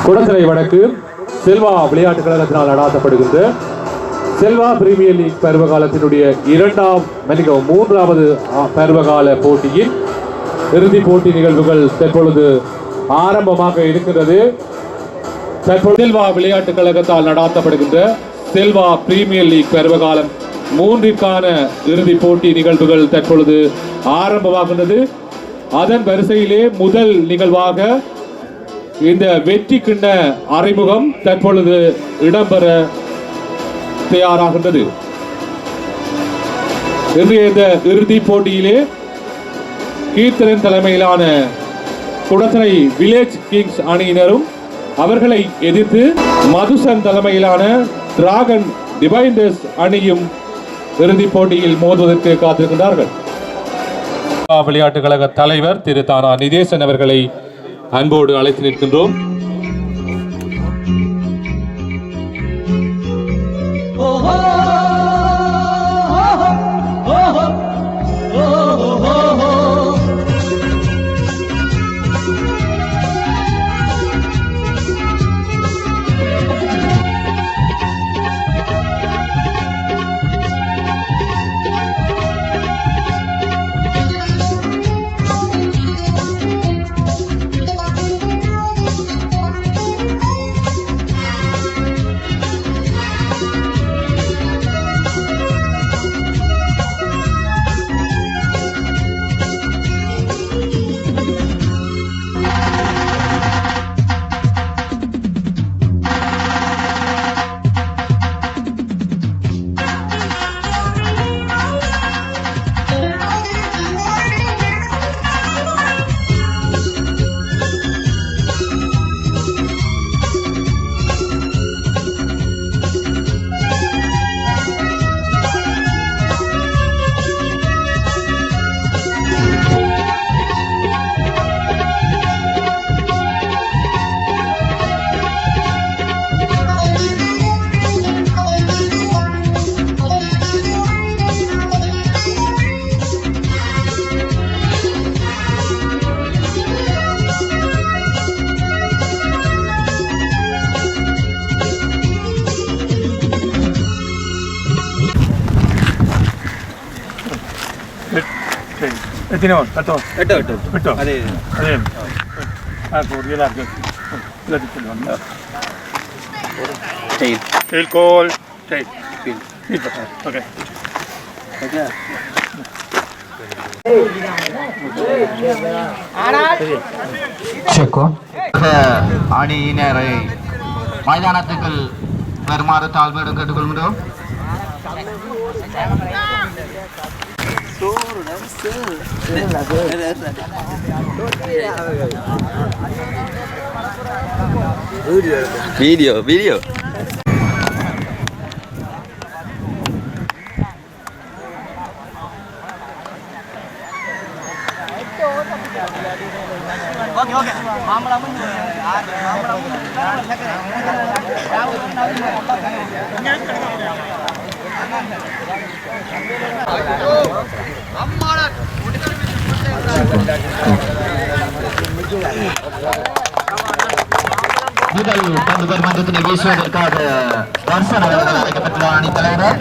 குடசரை வடக்கு செல்வா விளையாட்டுக் கழகத்தினால் நடாத்தப்படுகின்ற Selva premier league பருவகாலத்தினுடைய மூன்றாவது பருவகால போட்டியின் இறுதிப் போட்டி நிகழ்வுகள் தற்பொழுது ஆரம்பமாக இருக்கிறது. தற்பொழுது செல்வா விளையாட்டுக் கழகத்தால் நடாத்தப்படுகின்ற செல்வா பிரீமியர் லீக் பருவகாலம் 3ற்கான இறுதிப் போட்டி நிகழ்வுகள் தற்பொழுது ஆரம்பமாகின்றது. அதன் வரிசையிலே முதல் நிகழ்வாக இந்த வெற்றி கிண்ண அறிமுகம் தற்பொழுது இடம்பெற தயாராகின்றது. இன்றைய இந்த இறுதிப் போட்டியிலே கீர்த்தனன் தலைமையிலான குடசரை வில்லேஜ் கிங்ஸ் அணியினரும் அவர்களை எதிர்த்து மதுசன் தலைமையிலான டிராகன் டிவைண்டர்ஸ் அணியும் இறுதிப் போட்டியில் மோதுவதற்கு காத்திருக்கின்றார்கள். விளையாட்டுக் கழக தலைவர் திரு தானா நிதேசன் அவர்களை அன்போடு அழைத்து நிற்கின்றோம். அணியினரை மைதானத்துக்கு வருமாறு தாழ்மையுடன் கேட்டுக்கொள்கிறோம். வீடியோ முதல் பந்து பரிமாற்றத்தினை வீசுவதற்காக தர்சன் அவர்கள் அழைக்கப்பட்டுள்ள அணி தலைவர்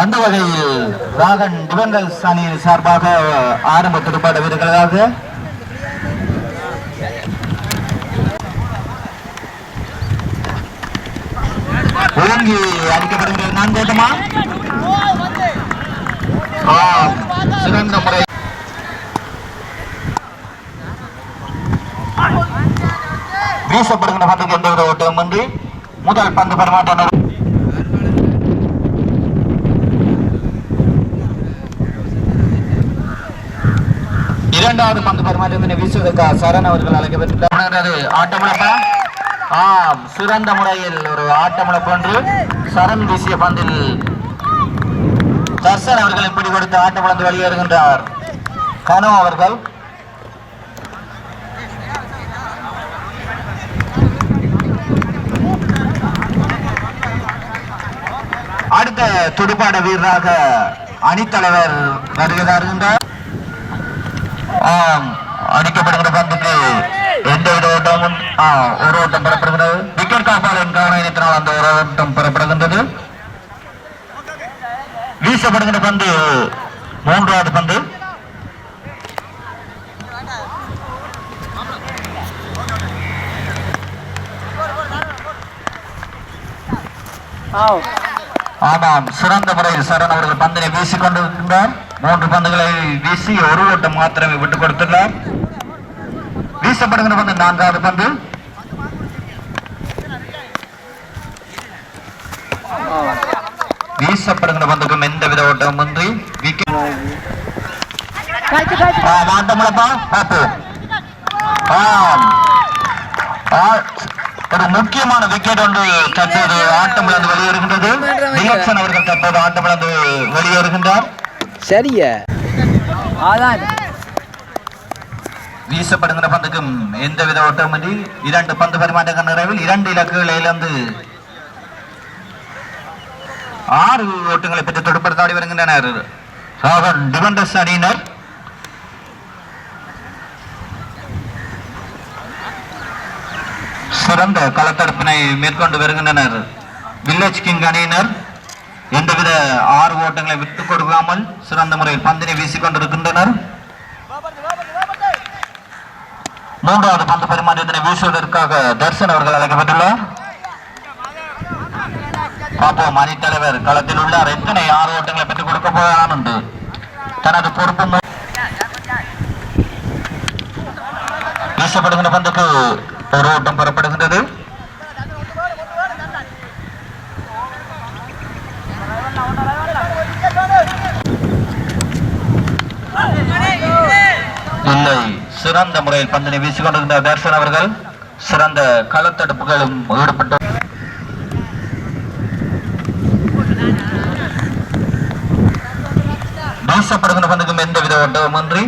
அந்த வகையில் டிராகன் டிஃபெண்டர்ஸ் அணியின் சார்பாக ஆரம்ப துடுப்பாட்ட வீரர்களாக ஓங்கி அடிக்கப்படுகிற நான்கோட்டமா சிறந்த முறை வீசப்படுகின்ற பந்துக்கு எந்த வித ஓட்டமும் இன்றி முதல் பந்து பரிமாற்றம். இரண்டாவது பந்து பரிமாற்றத்தினை வீசுவதற்காக சரண் அவர்கள் அழைக்கப்பட்டுள்ளது. ஆட்டமுழப்பா சிறந்த முறையில் ஒரு ஆட்டமுழப்பு ஒன்று சரண் வீசிய பந்தில் தர்சன் அவர்களை பிடி கொடுத்து ஆட்டமுழந்து வெளியேறுகின்றார் கனோ அவர்கள். துடுப்பாட வீரராக அணித்தலைவர் வருகிறார். அடிக்கப்படுகிற பந்துக்கு எந்தவித ஓட்டமும் ஒரு ஓட்டம் பெறப்படுகிறது. விக்கெட் காப்பாளன் கவனத்தினால் அந்த ஒரு ஓட்டம் பெறப்படுகின்றது. வீசப்படுகிற பந்து மூன்றாவது பந்து. ஆமாம், சிறந்த முறையில் சரண் அவர்கள் பந்தினை வீசிக் கொண்டிருக்கின்றார். 3 பந்துகளை வீசி ஒரு ஓட்டம் மாத்திரமே விட்டுக் கொடுத்துள்ளார். வீசப்படுகிற பந்து 4வது பந்து. வீசப்படுகிற பந்துக்கும் எந்தவித ஓட்டமும் இன்றி ஒரு முக்கியமான விக்கெட் ஒன்று தற்போது ஆட்டமிழந்து வெளியேறுகின்றது. டிலக்சன் அவர்கள் தற்போது ஆட்டமிழந்து வெளியேறுகின்றார். சரியா வீசப்படுகிற பந்துக்கும் எந்தவித ஓட்டமின்றி 2 பந்து பரிமாற்ற நிறைவில் 2 இலக்குகளை இழந்து 6 ஓட்டங்களை பெற்று தொடுப்படுத்தாடி வருகின்றனர் டிபெண்டர்ஸ் அணியினர். சிறந்த களத்தடுப்பினை மேற்கொண்டு வருகின்றனர் வில்லேஜ் கிங் அணியினர். எந்தவித 6 ஓட்டங்களை விட்டுக் கொடுக்காமல் சிறந்த முறையில் பந்தினை வீசிக் கொண்டிருக்கின்றனர். 3வது பந்து பரிமாற்றத்தினை வீசுவதற்காக தர்சன் அவர்கள் அழைக்கப்பட்டுள்ளார். பாப்போம், அணித்தலைவர் களத்தில் உள்ளார். எத்தனை 6 ஓட்டங்களை பெற்றுக் கொடுக்க போகிறான் என்று தனது பொறுப்பு. வீசப்படுகின்ற பந்துக்கு ஒரு ஓட்டம் பெறப்படுகின்றது. இல்லை, சிறந்த முறையில் பந்தினை வீசிக் கொண்டிருந்த தர்சன் அவர்கள் சிறந்த களத்தடுப்புகளும் ஈடுபட்டு வீசப்படுகின்ற பந்துக்கும் எந்தவித ஓட்டமுமின்றி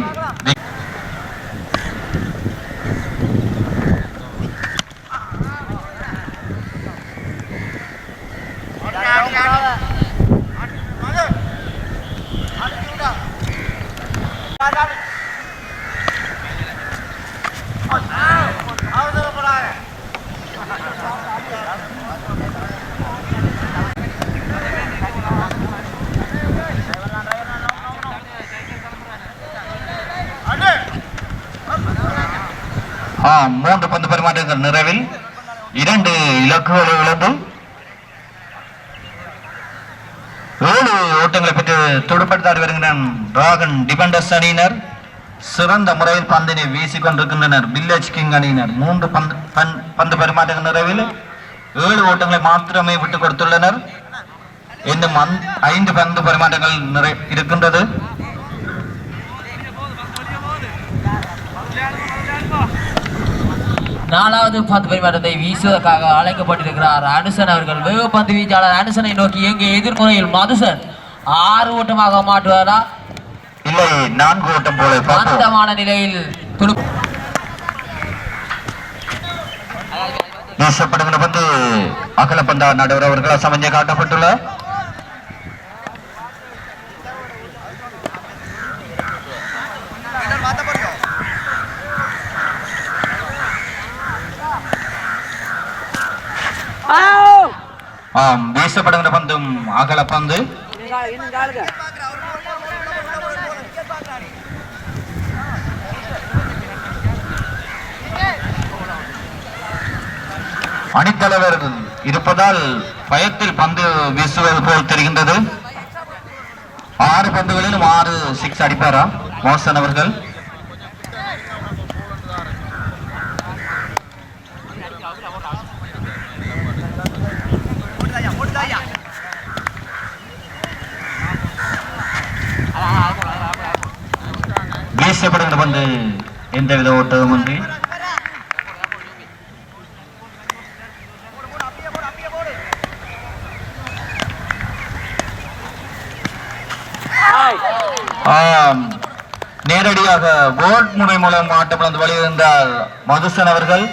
மூன்று பந்து பரிமாற்றங்கள் நிறைவில் 2 இலக்குகளை இழந்து 7 ஓட்டங்களை பெற்று துடுப்படுத்தாடி வருகின்ற டிராகன் டிபெண்டர்ஸ் அணியினர். சிறந்த முறையில் பந்தினை வீசிக் கொண்டிருக்கின்றனர் வில்லேஜ் கிங் அணியினர். 3 பந்து பரிமாற்றங்கள் நிறைவில் 7 ஓட்டங்களை மாத்திரமே விட்டுக் கொடுத்துள்ளனர். இன்னும் 5 பந்து பரிமாற்றங்கள் இருக்கின்றது. நாலாவது பந்து பரிமாற்றத்தை வீசுவதற்காக அழைக்கப்பட்டிருக்கிறார் அனுசன் அவர்கள். வேகப்பந்து வீச்சாளர் அனுசனை நோக்கி எங்கே எதிர்முறையில் மதுசன் 6 ஓட்டமாக மாற்றுவாரா இல்லை 4 ஓட்டம் போல மந்தமான நிலையில் வீசப்படுகிற பந்து அகலப்பந்தா நடுவர் அவர்களால் சமஞ்சை காட்டப்பட்டுள்ளார். வீசப்படுகிற பந்தும் அகல பந்து. அணித்தலைவர் இருப்பதால் பயத்தில் பந்து வீசுவது போல் தெரிகின்றது. 6 பந்துகளிலும் 6 6 அடிப்பாரா மோசன் அவர்கள்? வீசப்படுகிற பந்து எந்தவித ஓட்டமுமின்றி நேரடியாக போர்ட் முறை மூலம் ஆட்டமிழந்து வெளியேறுகின்றார் மதுசன் அவர்கள்.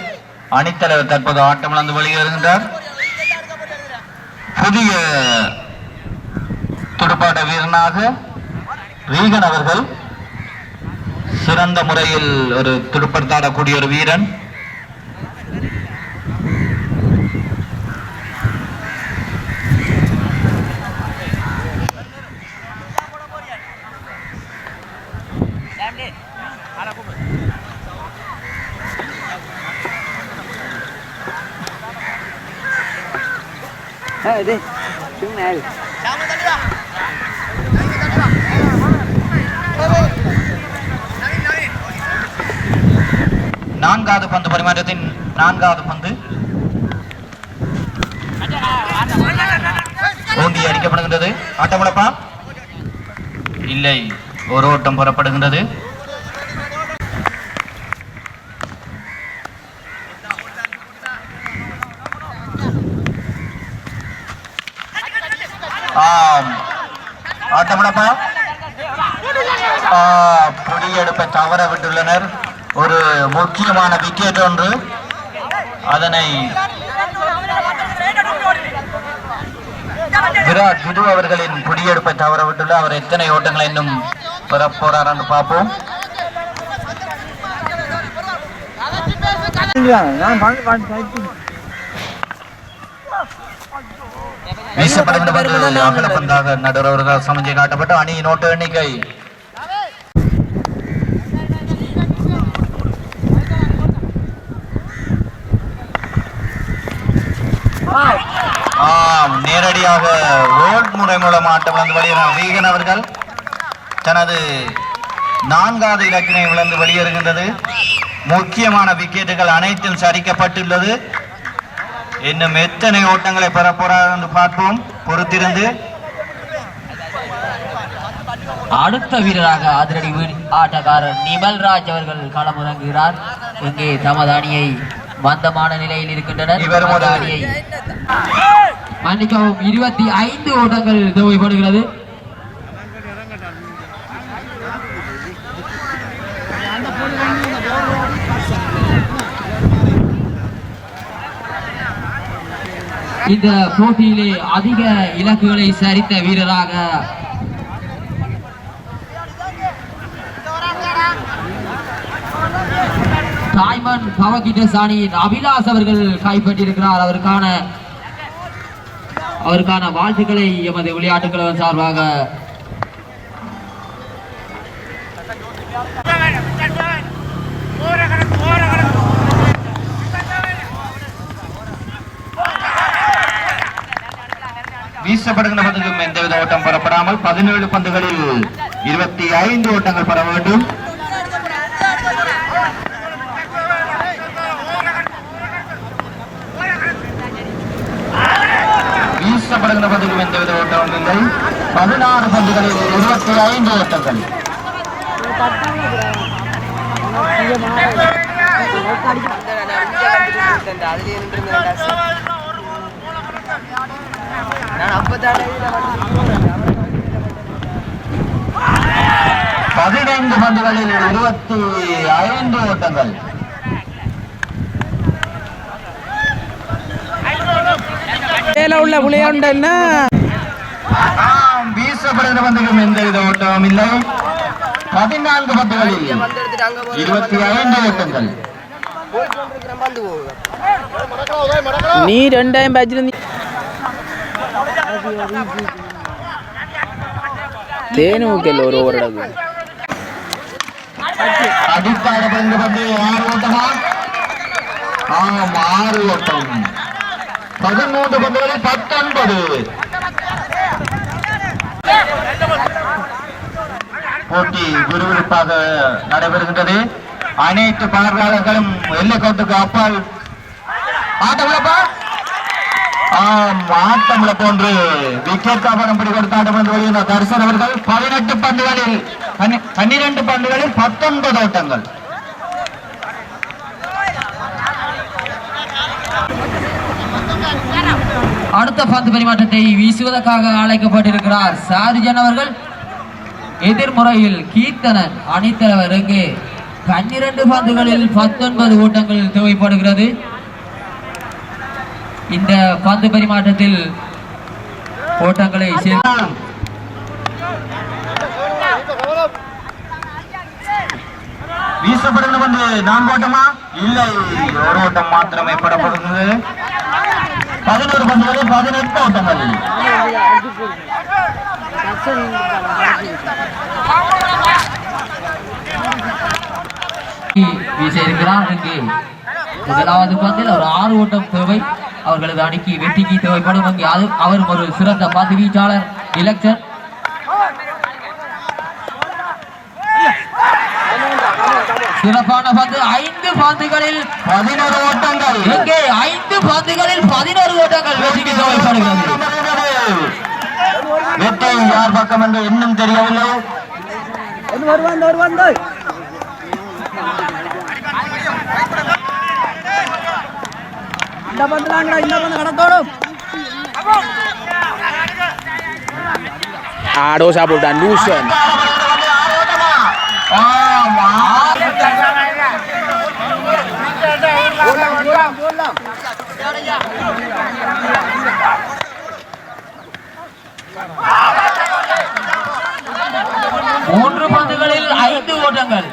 அணித்தலைவர் தற்போது ஆட்டமிழந்து வெளியேறுகின்றார். புதிய துடுப்பாட்ட வீரனாக ரீகன் அவர்கள் சிறந்த முறையில் ஒரு துடுப்படுத்தாடக்கூடிய ஒரு வீரன். நான்காவது பந்து பரிமாற்றத்தின் நான்காவது பந்து ஓங்கி அடிக்கப்படுகின்றது. ஆட்டமுடப்பா இல்லை, ஒரு ஓட்டம் பெறப்படுகின்றது. ஆட்டமுடப்பா பொடியெடுப்பை தவற விட்டுள்ளனர். ஒரு முக்கியமான விக்கெட் ஒன்று, அதனை விராட் விடு அவர்களின் பொடியெடுப்பை தவற விட்டுள்ள. அவர் எத்தனை ஓட்டங்களை இன்னும் பெற போறார் என்று பார்ப்போம். வீசப்படுகின்ற அகல பந்தாக நடுவர்கள் சமஞ்சை காட்டப்பட்ட அணியின் ஓட்ட எண்ணிக்கை நேரடியாக ரோட் முறை மூலம் ஆட்டம் வந்து வெளியேறார். ரீகன் அவர்கள் தனது 4வது இலக்கினை விழுந்து வெளியேறுகின்றது. முக்கியமான விக்கெட்டுகள் அனைத்தும் சரிக்கப்பட்டுள்ளது. இன்னும் எத்தனை ஓட்டங்களை பெற போறார் என்று பார்ப்போம், பொறுத்திருந்து. அடுத்த வீரராக அதிரடி ஆட்டக்காரர் நிமல்ராஜ் அவர்கள் களமிறங்குகிறார். இங்கே தமது அணியை மந்தமான நிலையில் இருக்கின்றனர். மன்னிக்கவும், 25 ஓட்டங்கள் தேவைப்படுகிறது. இந்த போட்டியிலே அதிக இலக்குகளை சரித்த வீரராக தாய்மன் பவகிட்ட அணியின் அபிலாஷ் அவர்கள் கைப்பற்றியிருக்கிறார். அவருக்கான வாழ்த்துக்களை எமது விளையாட்டுக்கள் சார்பாக வீசப்படுகின்ற பந்துக்கும் எந்தவித ஓட்டம் பெறப்படாமல் 17 பந்துகளில் 25 ஓட்டங்கள் பெற வேண்டும். வீசப்படுகின்ற பந்துக்கும் எந்தவித ஓட்டம் இல்லை. 16 பந்துகளில் 25 ஓட்டங்கள். பதினைந்து பந்துகளில் 25 ஓட்டங்கள். உள்ள விளையாண்டு வீசப்படுகிற பந்துக்கும் எந்தவித ஓட்டமும் இல்லை. 14 பந்துகளில் 25 ஓட்டங்கள். நீ 2 பேட்ச் தேனுக்கல்ல ஒரு ஓவர் அடித்தாட பந்து 6 ஓட்டமா? 6 ஓட்டம். 13 பந்துகளில் 19. போட்டி விறுவிறுப்பாக நடைபெறுகின்றது. அனைத்து பார்வையாளர்களும் எல்லைக்கோட்டுக்கு அப்பால் ஆட்டமிழப்பா ஆட்டமிழ போன்று விக்கெட் காப்பனம் பிடி கொடுத்த ஆட்டம் வெளியின தர்சன் அவர்கள் 18 பந்துகளில் 12 பந்துகளில் 19 ஓட்டங்கள். அடுத்த பந்து பரிமாற்றத்தை வீசுவதற்காக அழைக்கப்பட்டிருக்கிறார் சார்ஜன் அவர்கள். எதிர்முறையில் கீர்த்தனன் அணித்தலைவர். இங்கே 12 பந்துகளில் 19 ஓட்டங்கள் தேவைப்படுகிறது. இந்த பந்து பரிமாற்றத்தில் ஓட்டங்களை வீசப்படுகிற வந்து நான் ஓட்டமா இல்லை, ஒரு ஓட்டம் மாத்திரமே படப்படுகிறது. 11 பந்துகளில் 18 ஓட்டங்கள். வீச இருக்கிறார். இங்கே முதலாவது பந்தில் ஒரு 6 ஓட்டம் தேவை அவர்களது அணிக்கு, வெற்றிக்கு தேவைப்படும். அங்கே அவரும் ஒரு சிறந்த பந்து வீச்சாளர் இலக்ஷன். சிறப்பான பந்து. 5 பந்துகளில் 11 ஓட்டங்கள். இங்கே 5 பந்துகளில் 11 ஓட்டங்கள் வெற்றிக்கு தேவைப்படுகிறது. வெற்றி யார் பக்கம் என்று இன்னும் தெரியவில்லை. dosa bukan dusun. மூன்று பந்துகளில் 5 ஓட்டங்கள்.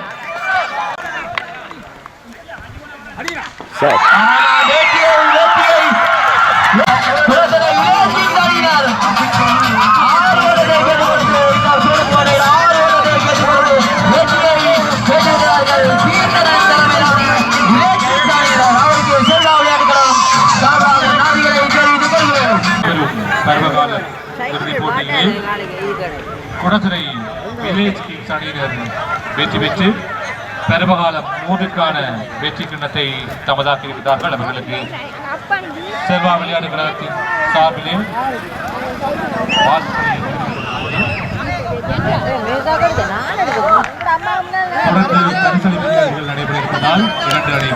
பருவகால இறுதிப் போட்டியில் குடத்துறை வில்லேஜ் கிங்ஸ் அணியினர் வெற்றி பெற்று பருவகாலம் 3க்கான வெற்றி கிண்ணத்தை தமதாக்கி இருக்கிறார்கள். அவர்களுக்கு செல்வா விளையாட்டு கழகத்தின் சார்பிலே தொடர்ந்து பரிசளிப்பு நடைபெற இருப்பதால் 2 அணி